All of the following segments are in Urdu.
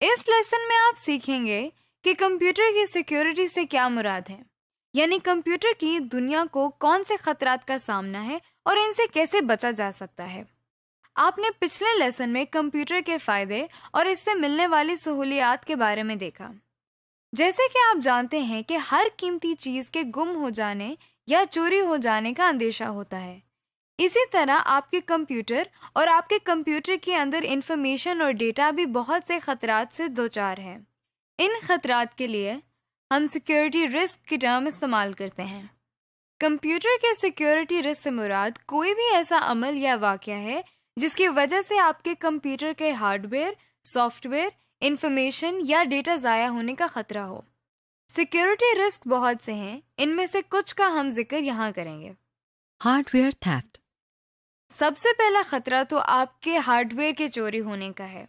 اس لیسن میں آپ سیکھیں گے کہ کمپیوٹر کی سیکیورٹی سے کیا مراد ہے، یعنی کمپیوٹر کی دنیا کو کون سے خطرات کا سامنا ہے اور ان سے کیسے بچا جا سکتا ہے۔ آپ نے پچھلے لیسن میں کمپیوٹر کے فائدے اور اس سے ملنے والی سہولیات کے بارے میں دیکھا۔ جیسے کہ آپ جانتے ہیں کہ ہر قیمتی چیز کے گم ہو جانے یا چوری ہو جانے کا اندیشہ ہوتا ہے، اسی طرح آپ کے کمپیوٹر اور آپ کے کمپیوٹر کے اندر انفارمیشن اور ڈیٹا بھی بہت سے خطرات سے دوچار ہے۔ ان خطرات کے لیے ہم سیکیورٹی رسک کی ٹرم استعمال کرتے ہیں۔ کمپیوٹر کے سیکیورٹی رسک سے مراد کوئی بھی ایسا عمل یا واقعہ ہے جس کی وجہ سے آپ کے کمپیوٹر کے hard where, soft where, information یا ڈیٹا ضائع ہونے کا خطرہ ہو۔ سیکیورٹی رسک بہت سے ہیں، ان میں سے کچھ کا ہم ذکر یہاں کریں گے۔ Hard where theft. سب سے پہلا خطرہ تو آپ کے ہارڈ ویئر کے چوری ہونے کا ہے۔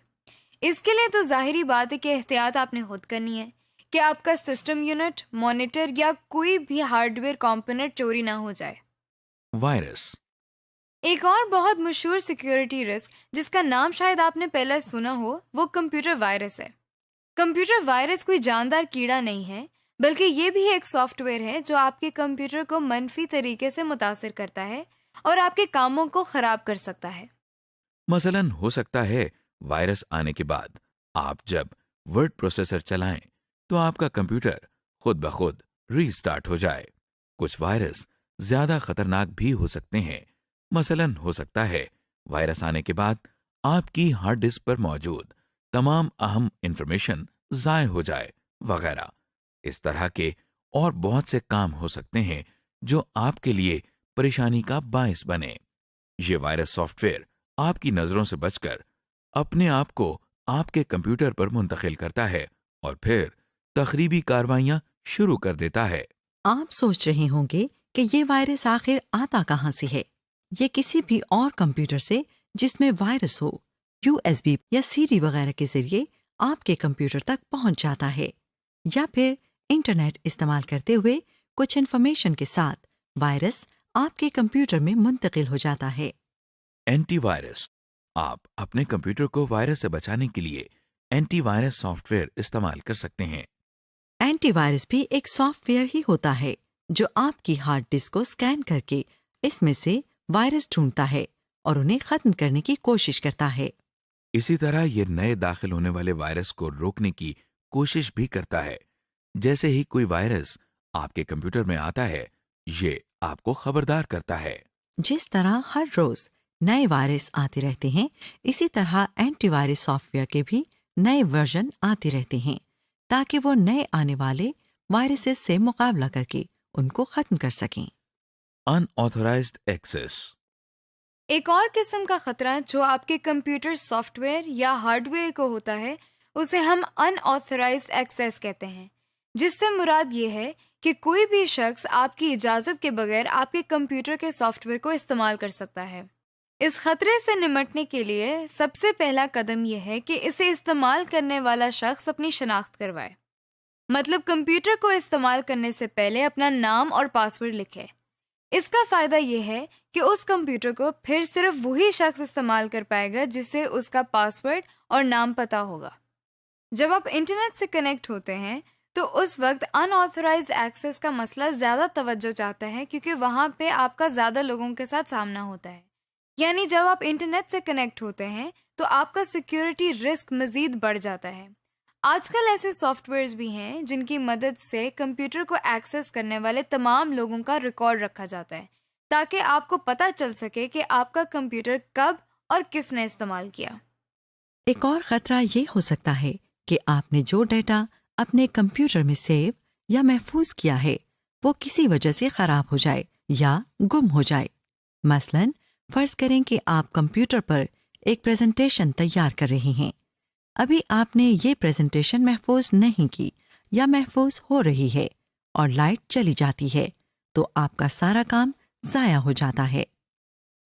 اس کے لیے تو ظاہری بات ہے کہ احتیاط آپ نے خود کرنی ہے کہ آپ کا سسٹم یونٹ، مانیٹر یا کوئی بھی ہارڈ ویئر کمپوننٹ چوری نہ ہو جائے۔ وائرس۔ ایک اور بہت مشہور سیکیورٹی رسک جس کا نام شاید آپ نے پہلے سنا ہو وہ کمپیوٹر وائرس ہے۔ کمپیوٹر وائرس کوئی جاندار کیڑا نہیں ہے، بلکہ یہ بھی ایک سافٹ ویئر ہے جو آپ کے کمپیوٹر کو منفی طریقے سے متاثر کرتا ہے اور آپ کے کاموں کو خراب کر سکتا ہے۔ مثلاً ہو سکتا ہے وائرس آنے کے بعد آپ جب ورڈ پروسیسر چلائیں تو آپ کا کمپیوٹر خود بخود ری سٹارٹ ہو جائے۔ کچھ وائرس زیادہ خطرناک بھی ہو سکتے ہیں، مثلاً ہو سکتا ہے وائرس آنے کے بعد آپ کی ہارڈ ڈسک پر موجود تمام اہم انفارمیشن ضائع ہو جائے وغیرہ۔ اس طرح کے اور بہت سے کام ہو سکتے ہیں جو آپ کے لیے پریشانی کا باعث بنے۔ یہ وائرس سافٹ ویئر آپ کی نظروں سے بچ کر اپنے آپ کو آپ کے کمپیوٹر پر منتقل کرتا ہے اور پھر تخریبی کارروائیاں شروع کر دیتا ہے۔ آپ سوچ رہے ہوں گے کہ یہ وائرس آخر آتا کہاں سے ہے؟ یہ کسی بھی اور کمپیوٹر سے جس میں وائرس ہو، USB یا CD وغیرہ کے ذریعے آپ کے کمپیوٹر تک پہنچ جاتا ہے، یا پھر انٹرنیٹ استعمال کرتے ہوئے کچھ انفارمیشن کے ساتھ وائرس آپ کے کمپیوٹر میں منتقل ہو جاتا ہے۔ Antivirus. آپ اپنے کمپیوٹر کو وائرس سے بچانے کے لیے اینٹی وائرس سافٹ ویئر استعمال کر سکتے ہیں۔ اینٹی وائرس بھی ایک سافٹ ویئر ہی ہوتا ہے جو آپ کی ہارڈ ڈسک کو اسکین کر کے اس میں سے وائرس ڈھونڈتا ہے اور انہیں ختم کرنے کی کوشش کرتا ہے۔ اسی طرح یہ نئے داخل ہونے والے وائرس کو روکنے کی کوشش بھی کرتا ہے۔ جیسے ہی کوئی وائرس آپ کے کمپیوٹر میں آتا ہے، یہ آپ کو خبردار کرتا ہے۔ جس طرح ہر روز نئے وائرس آتے رہتے ہیں، اسی طرح اینٹی وائرس سافٹ ویئر کے بھی نئے ورژن آتے رہتے ہیں تاکہ وہ نئے آنے والے وائرسز سے مقابلہ کر کے ان کو ختم کر سکیں۔ ان آتھورائزڈ ایکسیس۔ ایک اور قسم کا خطرہ جو آپ کے کمپیوٹر سافٹ ویئر یا ہارڈ ویئر کو ہوتا ہے اسے ہم ان آتھورائزڈ ایکسیس کہتے ہیں، جس سے مراد یہ ہے کہ کوئی بھی شخص آپ کی اجازت کے بغیر آپ کے کمپیوٹر کے سافٹ ویئر کو استعمال کر سکتا ہے۔ اس خطرے سے نمٹنے کے لیے سب سے پہلا قدم یہ ہے کہ اسے استعمال کرنے والا شخص اپنی شناخت کروائے، مطلب کمپیوٹر کو استعمال کرنے سے پہلے اپنا نام اور پاسورڈ لکھے۔ اس کا فائدہ یہ ہے کہ اس کمپیوٹر کو پھر صرف وہی شخص استعمال کر پائے گا جسے اس کا پاسورڈ اور نام پتہ ہوگا۔ جب آپ انٹرنیٹ سے کنیکٹ ہوتے ہیں تو اس وقت ان آتھورائزڈ ایکسیس کا مسئلہ زیادہ توجہ چاہتا ہے، کیونکہ وہاں پہ آپ کا زیادہ لوگوں کے ساتھ سامنا ہوتا ہے۔ یعنی جب آپ انٹرنیٹ سے کنیکٹ ہوتے ہیں تو آپ کا سیکیورٹی رسک مزید بڑھ جاتا ہے۔ آج کل ایسے سافٹ ویئرز بھی ہیں جن کی مدد سے کمپیوٹر کو ایکسیس کرنے والے تمام لوگوں کا ریکارڈ رکھا جاتا ہے تاکہ آپ کو پتہ چل سکے کہ آپ کا کمپیوٹر کب اور کس نے استعمال کیا۔ ایک اور خطرہ یہ ہو سکتا ہے کہ آپ نے جو ڈیٹا اپنے کمپیوٹر میں سیو یا محفوظ کیا ہے وہ کسی وجہ سے خراب ہو جائے یا گم ہو جائے۔ مثلاً فرض کریں کہ آپ کمپیوٹر پر ایک پریزنٹیشن تیار کر رہے ہیں، ابھی آپ نے یہ پریزنٹیشن محفوظ نہیں کی یا محفوظ ہو رہی ہے اور لائٹ چلی جاتی ہے تو آپ کا سارا کام ضائع ہو جاتا ہے۔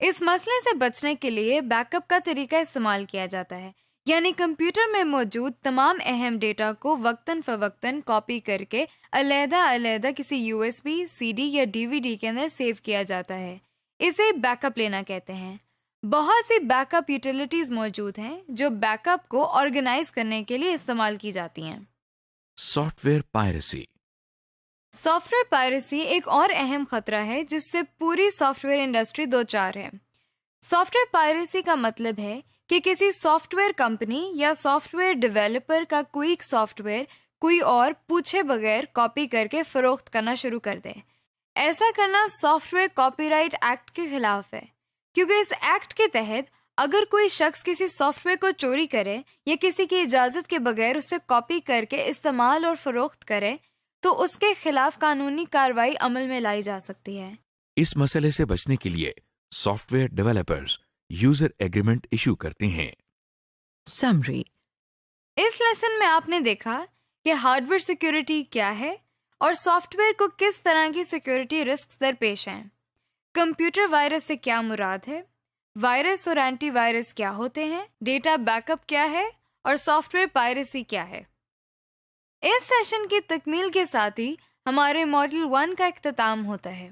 اس مسئلے سے بچنے کے لیے بیک اپ کا طریقہ استعمال کیا جاتا ہے، یعنی کمپیوٹر میں موجود تمام اہم ڈیٹا کو وقتاً فوقتاً کاپی کر کے علیحدہ علیحدہ کسی USB، CD یا DVD کے اندر سیو کیا جاتا ہے۔ اسے بیک اپ لینا کہتے ہیں۔ بہت سی بیک اپ یوٹیلیٹیز موجود ہیں جو بیک اپ کو آرگنائز کرنے کے لیے استعمال کی جاتی ہیں۔ Soft where piracy. Soft where piracy ایک اور اہم خطرہ ہے جس سے پوری سافٹ ویئر انڈسٹری دوچار ہے۔ سافٹ ویئر پائریسی کا مطلب ہے کہ کسی سافٹ ویئر کمپنی یا سافٹ ویئر ڈیولپر کا کوئی سافٹ ویئر کوئی اور پوچھے بغیر کاپی کر کے فروخت کرنا شروع کر دے۔ ایسا کرنا soft where copy right act کے خلاف ہے، کیونکہ اس ایکٹ کے تحت اگر کوئی شخص کسی سافٹ ویئر کو چوری کرے یا کسی کی اجازت کے بغیر اسے کاپی کر کے استعمال اور فروخت کرے تو اس کے خلاف قانونی کارروائی عمل میں لائی جا سکتی ہے۔ اس مسئلے سے بچنے کے لیے soft where developers user agreement issue کرتے ہیں۔ سمری۔ اس لیسن میں آپ نے دیکھا کہ ہارڈ ویئر سیکیورٹی کیا ہے اور سافٹ ویئر کو کس طرح کی سیکیورٹی رسک درپیش ہیں۔ کمپیوٹر وائرس سے کیا مراد ہے، وائرس اور اینٹی وائرس کیا ہوتے ہیں، ڈیٹا بیک اپ کیا ہے اور سافٹ ویئر پائریسی کیا ہے۔ اس سیشن کی تکمیل کے ساتھ ہی ہمارے ماڈل 1 کا اختتام ہوتا ہے۔